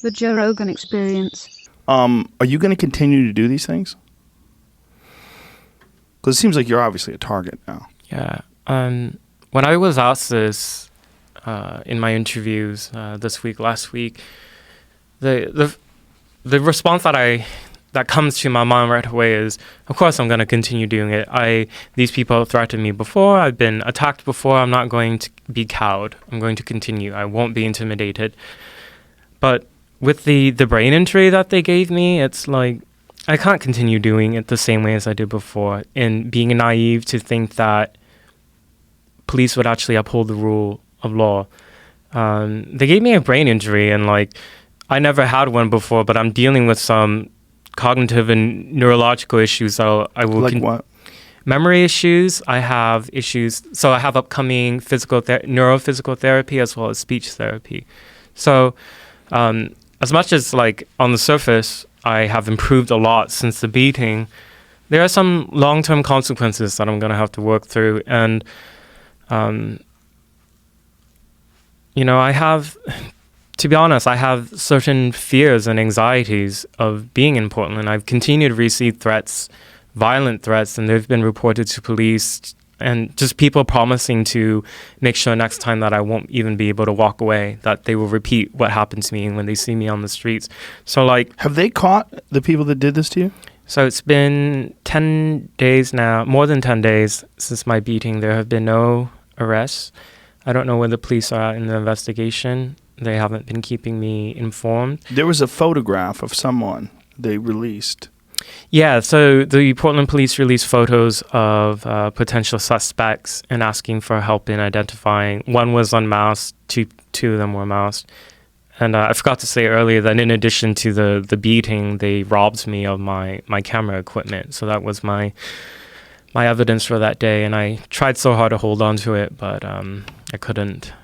The Joe Rogan Experience. Are you going to continue to do these things? Because it seems like you're obviously a target now. Yeah. When I was asked this in my interviews this week, last week, the response that comes to my mind right away is, of course, I'm going to continue doing it. These people have threatened me before. I've been attacked before. I'm not going to be cowed. I'm going to continue. I won't be intimidated. But with the brain injury that they gave me, it's like I can't continue doing it the same way as I did before, and being naive to think that police would actually uphold the rule of law. They gave me a brain injury, and like I never had one before, but I'm dealing with some cognitive and neurological issues. So I will Like what? Memory issues. I have issues. So I have upcoming neurophysical therapy as well as speech therapy. So as much as like on the surface, I have improved a lot since the beating, there are some long-term consequences that I'm going to have to work through. And, I have, to be honest, I have certain fears and anxieties of being in Portland. I've continued to receive threats, violent threats, and they've been reported to police, and just people promising to make sure next time that I won't even be able to walk away, that they will repeat what happened to me when they see me on the streets. So like, have they caught the people that did this to you? So it's been 10 days now, more than 10 days since my beating. There have been no arrests. I don't know where the police are at in the investigation. They haven't been keeping me informed. There was a photograph of someone they released. Yeah, so the Portland police released photos of potential suspects and asking for help in identifying. One was unmasked, two of them were masked. And I forgot to say earlier that in addition to the beating, they robbed me of my camera equipment. So that was my evidence for that day. And I tried so hard to hold on to it, but I couldn't.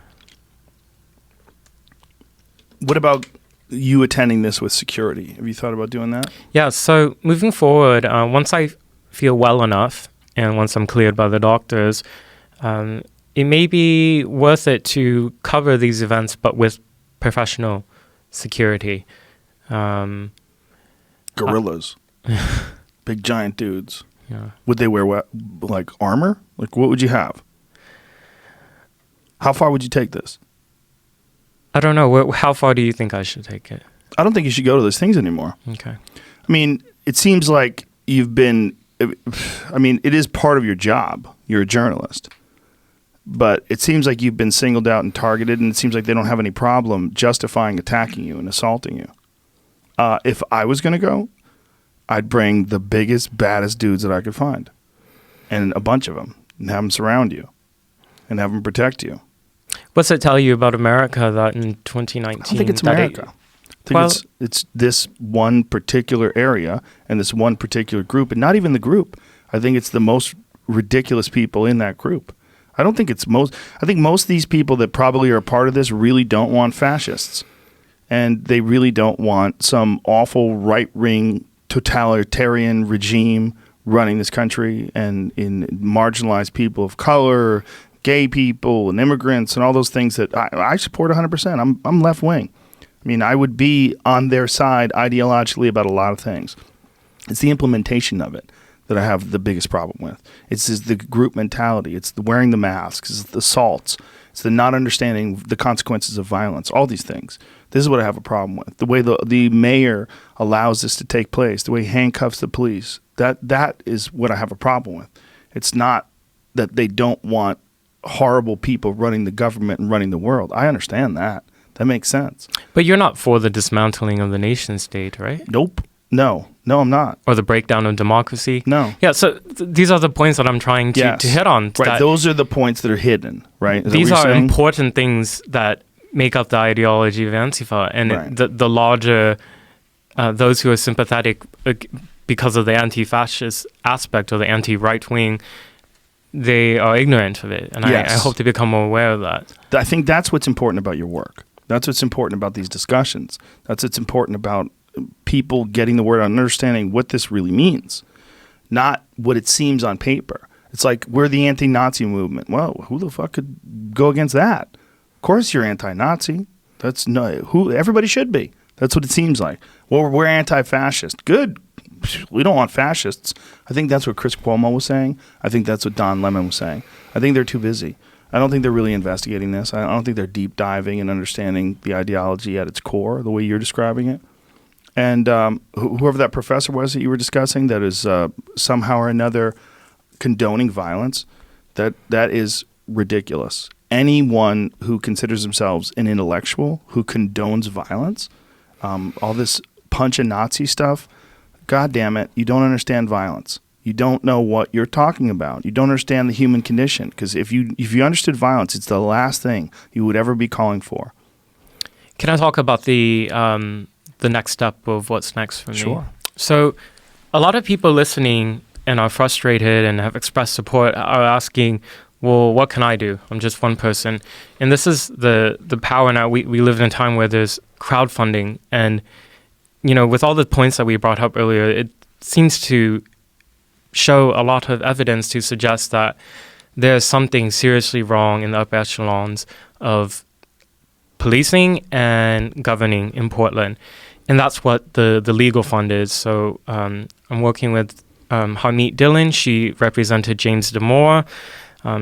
What about you attending this with security? Have you thought about doing that? Yeah, so moving forward, once I feel well enough and once I'm cleared by the doctors, it may be worth it to cover these events, but with professional security. Gorillas. Big giant dudes. Yeah. Would they wear like armor? Like what would you have? How far would you take this? I don't know. How far do you think I should take it? I don't think you should go to those things anymore. Okay. I mean, it seems like it is part of your job. You're a journalist. But it seems like you've been singled out and targeted, and it seems like they don't have any problem justifying attacking you and assaulting you. If I was going to go, I'd bring the biggest, baddest dudes that I could find, and a bunch of them, and have them surround you, and have them protect you. What's it tell you about America that in 2019? I don't think it's America. I think it's this one particular area and this one particular group, and not even the group. I think it's the most ridiculous people in that group. I think most of these people that probably are a part of this really don't want fascists. And they really don't want some awful right-wing totalitarian regime running this country and in marginalized people of color, gay people and immigrants and all those things that I support 100%. I'm left-wing. I mean, I would be on their side ideologically about a lot of things. It's the implementation of it that I have the biggest problem with. It's the group mentality. It's the wearing the masks. It's the assaults. It's the not understanding the consequences of violence. All these things. This is what I have a problem with. The way the mayor allows this to take place. The way he handcuffs the police. That is what I have a problem with. It's not that they don't want horrible people running the government and running the world. I understand that. That makes sense. But you're not for the dismantling of the nation state, right? Nope. No, I'm not. Or the breakdown of democracy? No. Yeah, so these are the points that I'm trying to hit on. Right, those are the points that are hidden, right? These are important things that make up the ideology of Antifa. And right. the larger, those who are sympathetic because of the anti-fascist aspect or the anti-right wing, they are ignorant of it. And I hope to become more aware of that. I think that's what's important about your work. That's what's important about these discussions. That's what's important about people getting the word out and understanding what this really means, not what it seems on paper. It's like we're the anti-Nazi movement. Well, who the fuck could go against that? Of course you're anti-Nazi. Everybody should be. That's what it seems like. Well, we're anti-fascist. Good. We don't want fascists. I think that's what Chris Cuomo was saying. I think that's what Don Lemon was saying. I think they're too busy. I don't think they're really investigating this. I don't think they're deep diving and understanding the ideology at its core, the way you're describing it. And whoever that professor was that you were discussing that is somehow or another condoning violence, that is ridiculous. Anyone who considers themselves an intellectual who condones violence, all this punch and Nazi stuff, God damn it, you don't understand violence. You don't know what you're talking about. You don't understand the human condition. Because if you understood violence, it's the last thing you would ever be calling for. Can I talk about the next step of what's next for me? Sure. So a lot of people listening and are frustrated and have expressed support are asking, well, what can I do? I'm just one person. And this is the power now. We live in a time where there's crowdfunding. And, with all the points that we brought up earlier, it seems to show a lot of evidence to suggest that there's something seriously wrong in the upper echelons of policing and governing in Portland. And that's what the legal fund is. So I'm working with Harmeet Dillon. She represented James Damore.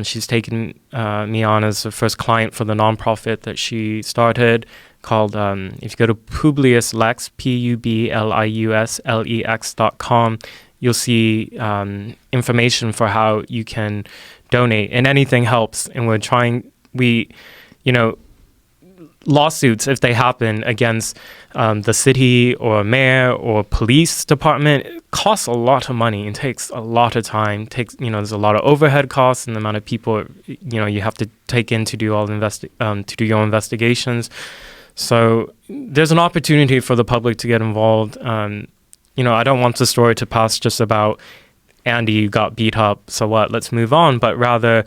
She's taken me on as the first client for the nonprofit that she started called, if you go to PubliusLex, PubliusLex.com, you'll see information for how you can donate, and anything helps. And lawsuits, if they happen against the city or mayor or police department, it costs a lot of money and takes a lot of time. There's a lot of overhead costs and the amount of people you have to take in to do all to do your investigations. So there's an opportunity for the public to get involved. I don't want the story to pass just about Andy got beat up, so what, let's move on, but rather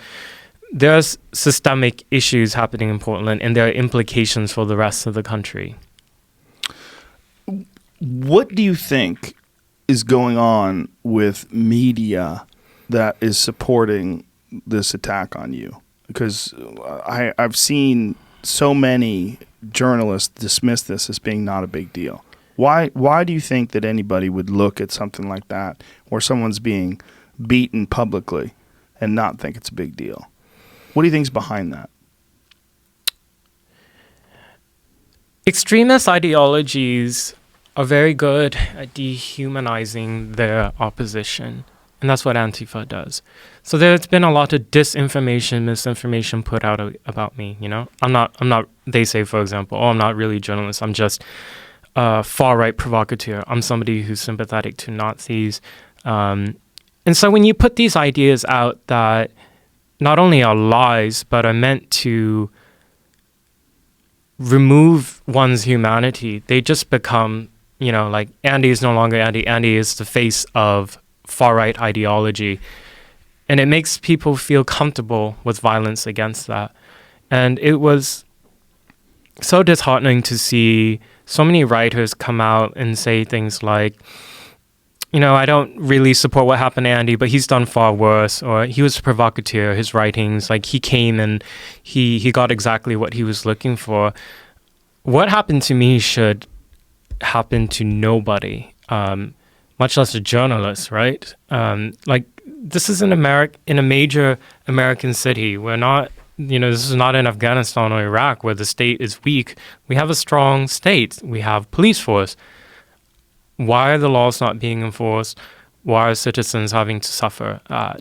there's systemic issues happening in Portland and there are implications for the rest of the country. What do you think is going on with media that is supporting this attack on you? Because I've seen so many journalists dismiss this as being not a big deal. Why do you think that anybody would look at something like that where someone's being beaten publicly and not think it's a big deal? What do you think is behind that? Extremist ideologies are very good at dehumanizing their opposition. And that's what Antifa does. So there's been a lot of disinformation, misinformation put out about me, I'm not, they say, for example, I'm not really a journalist. I'm just a far-right provocateur. I'm somebody who's sympathetic to Nazis. And so when you put these ideas out that not only are lies, but are meant to remove one's humanity, they just become, like Andy is no longer Andy. Andy is the face of far-right ideology. And it makes people feel comfortable with violence against that. And it was so disheartening to see so many writers come out and say things like, I don't really support what happened to Andy, but he's done far worse, or he was a provocateur, his writings, like he came and he got exactly what he was looking for. What happened to me should happen to nobody, much less a journalist, right? This is in a major American city. We're not, this is not in Afghanistan or Iraq where the state is weak. We have a strong state. We have police force. Why are the laws not being enforced? Why are citizens having to suffer?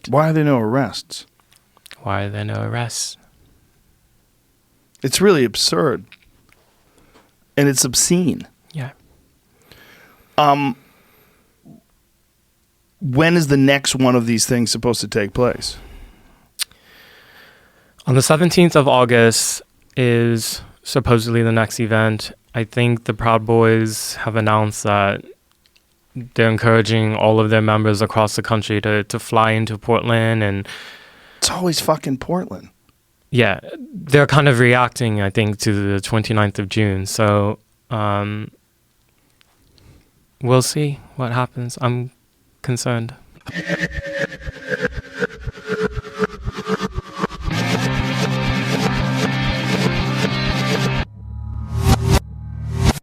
Why are there no arrests? Why are there no arrests? It's really absurd. And it's obscene. Yeah. When is the next one of these things supposed to take place? On the 17th of August is supposedly the next event. I think the Proud Boys have announced that they're encouraging all of their members across the country to fly into Portland. And it's always fucking Portland. Yeah, they're kind of reacting, I think, to the 29th of June. So we'll see what happens. I'm concerned.